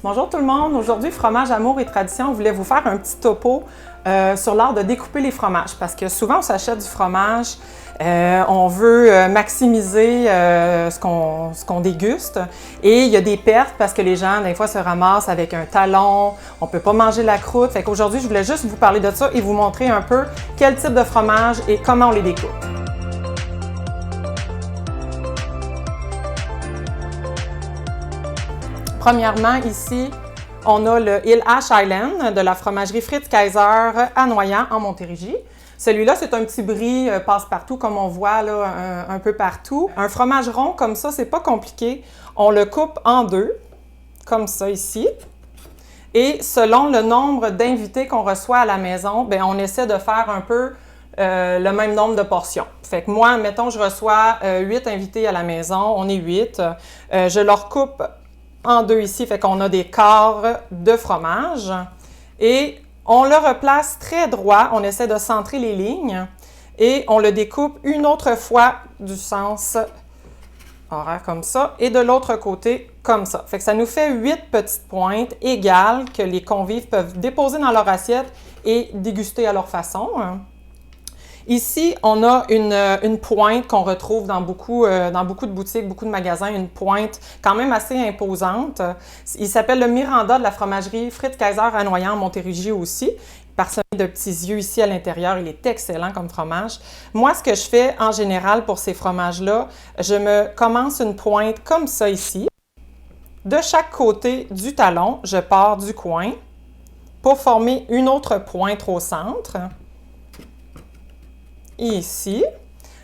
Bonjour tout le monde, aujourd'hui Fromage, Amour et Tradition, on voulait vous faire un petit topo sur l'art de découper les fromages parce que souvent on s'achète du fromage, on veut maximiser ce qu'on déguste et il y a des pertes parce que les gens des fois se ramassent avec un talon, on ne peut pas manger la croûte. Fait qu'aujourd'hui je voulais juste vous parler de ça et vous montrer un peu quel type de fromage et comment on les découpe. Premièrement, ici, on a le Hill Ash Island de la fromagerie Fritz Kaiser à Noyant, en Montérégie. Celui-là, c'est un petit brie passe-partout, comme on voit là, un peu partout. Un fromage rond comme ça, c'est pas compliqué. On le coupe en deux, comme ça ici. Et selon le nombre d'invités qu'on reçoit à la maison, bien, on essaie de faire un peu le même nombre de portions. Fait que moi, mettons, je reçois 8 invités à la maison, on est 8. Je leur coupe en deux ici, fait qu'on a des quarts de fromage et on le replace très droit, on essaie de centrer les lignes et on le découpe une autre fois du sens horaire comme ça et de l'autre côté comme ça. Fait que ça nous fait 8 petites pointes égales que les convives peuvent déposer dans leur assiette et déguster à leur façon. Ici, on a une pointe qu'on retrouve dans beaucoup de boutiques, beaucoup de magasins, une pointe quand même assez imposante. Il s'appelle le Miranda de la fromagerie Fritz Kaiser à Noyant, en Montérégie aussi. Parsemé de petits yeux ici à l'intérieur, il est excellent comme fromage. Moi, ce que je fais en général pour ces fromages-là, je me commence une pointe comme ça ici. De chaque côté du talon, je pars du coin pour former une autre pointe au centre. Ici.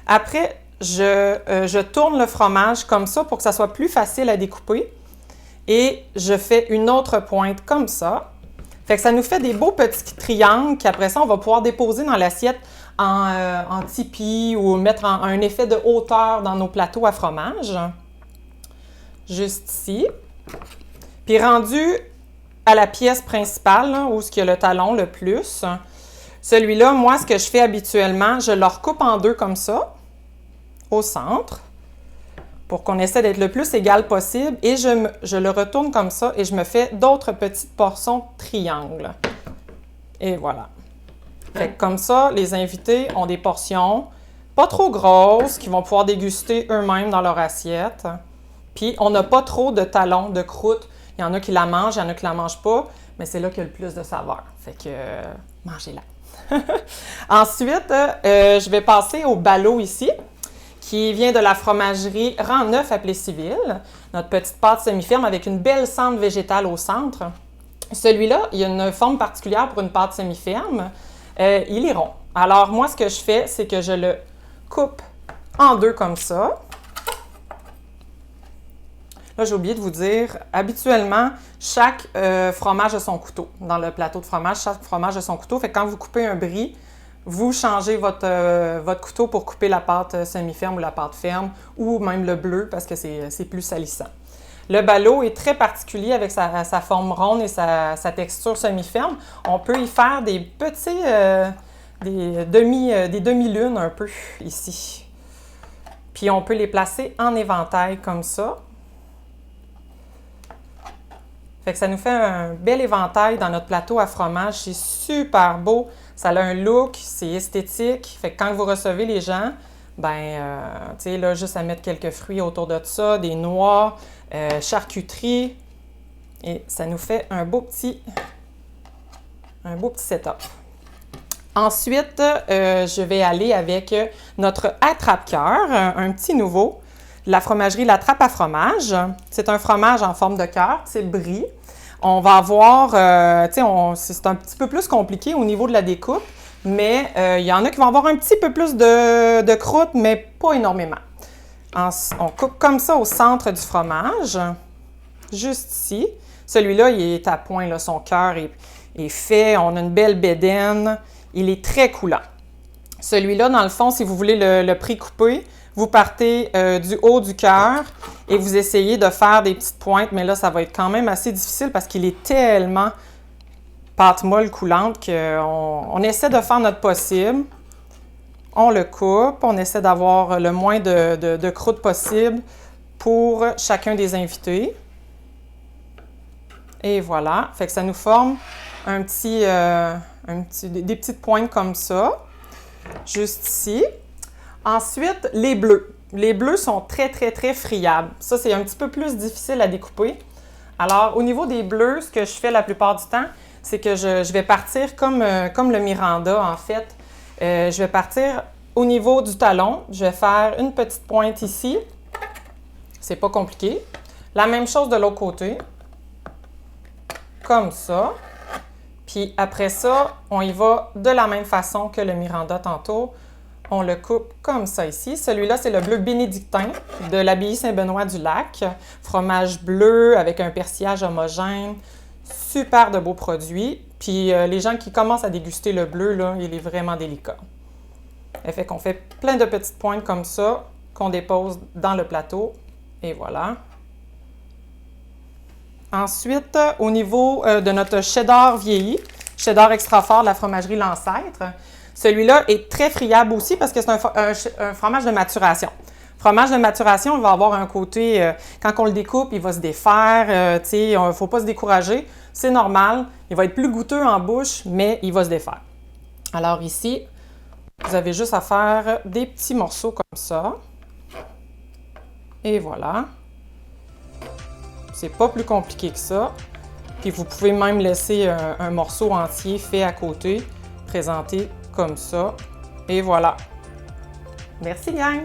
Après, je tourne le fromage comme ça pour que ça soit plus facile à découper. Et je fais une autre pointe comme ça. Fait que ça nous fait des beaux petits triangles qu'après ça, on va pouvoir déposer dans l'assiette en tipi ou mettre un effet de hauteur dans nos plateaux à fromage. Juste ici. Puis rendu à la pièce principale, là, où il y a le talon le plus, celui-là, moi, ce que je fais habituellement, je le recoupe en deux comme ça, au centre, pour qu'on essaie d'être le plus égal possible. Et je le retourne comme ça et je me fais d'autres petites portions triangles. Et voilà. Fait que comme ça, les invités ont des portions pas trop grosses, qu'ils vont pouvoir déguster eux-mêmes dans leur assiette. Puis, on n'a pas trop de talons, de croûte. Il y en a qui la mangent, il y en a qui la mangent pas, mais c'est là qu'il y a le plus de saveur. Fait que, mangez-la. Ensuite, je vais passer au ballot ici, qui vient de la fromagerie Rang Neuf à Plessisville. Notre petite pâte semi-ferme avec une belle cendre végétale au centre. Celui-là, il y a une forme particulière pour une pâte semi-ferme. Il est rond. Alors, moi, ce que je fais, c'est que je le coupe en deux comme ça. Là, j'ai oublié de vous dire, habituellement, chaque fromage a son couteau. Dans le plateau de fromage, chaque fromage a son couteau. Fait que quand vous coupez un brie, vous changez votre couteau pour couper la pâte semi-ferme ou la pâte ferme, ou même le bleu, parce que c'est plus salissant. Le ballot est très particulier avec sa forme ronde et sa texture semi-ferme. On peut y faire des petits, des demi-lunes un peu ici. Puis on peut les placer en éventail comme ça. Fait que ça nous fait un bel éventail dans notre plateau à fromage. C'est super beau. Ça a un look, c'est esthétique. Fait que quand vous recevez les gens, ben, tu sais, là, juste à mettre quelques fruits autour de ça, des noix, charcuterie. Et ça nous fait un beau petit setup. Ensuite, je vais aller avec notre attrape-cœur, un petit nouveau. La fromagerie La Trappe à fromage. C'est un fromage en forme de cœur, c'est brie. On va avoir, tu sais, c'est un petit peu plus compliqué au niveau de la découpe, mais il y en a qui vont avoir un petit peu plus de croûte, mais pas énormément. On coupe comme ça au centre du fromage, juste ici. Celui-là, il est à point, là, son cœur est fait, on a une belle bédaine, il est très coulant. Celui-là, dans le fond, si vous voulez le pré-couper, vous partez du haut du cœur et vous essayez de faire des petites pointes, mais là, ça va être quand même assez difficile parce qu'il est tellement pâte molle coulante qu'on essaie de faire notre possible. On le coupe, on essaie d'avoir le moins de croûte possible pour chacun des invités. Et voilà, fait que ça nous forme des petites pointes comme ça, juste ici. Ensuite, les bleus. Les bleus sont très, très, très friables. Ça, c'est un petit peu plus difficile à découper. Alors, au niveau des bleus, ce que je fais la plupart du temps, c'est que je vais partir comme le Miranda, en fait. Je vais partir au niveau du talon. Je vais faire une petite pointe ici. C'est pas compliqué. La même chose de l'autre côté. Comme ça. Puis après ça, on y va de la même façon que le Miranda tantôt. On le coupe comme ça ici. Celui-là, c'est le bleu bénédictin de l'abbaye Saint-Benoît-du-Lac. Fromage bleu avec un persillage homogène. Super de beaux produits. Puis les gens qui commencent à déguster le bleu, là, il est vraiment délicat. Ça fait qu'on fait plein de petites pointes comme ça qu'on dépose dans le plateau. Et voilà. Ensuite, au niveau de notre cheddar vieilli, cheddar extra fort de la fromagerie L'Ancêtre, celui-là est très friable aussi parce que c'est un fromage de maturation. Fromage de maturation, il va avoir un côté, quand on le découpe, il va se défaire, il ne faut pas se décourager, c'est normal. Il va être plus goûteux en bouche, mais il va se défaire. Alors ici, vous avez juste à faire des petits morceaux comme ça. Et voilà. C'est pas plus compliqué que ça. Puis vous pouvez même laisser un morceau entier fait à côté, présenté comme ça. Et voilà. Merci, gang!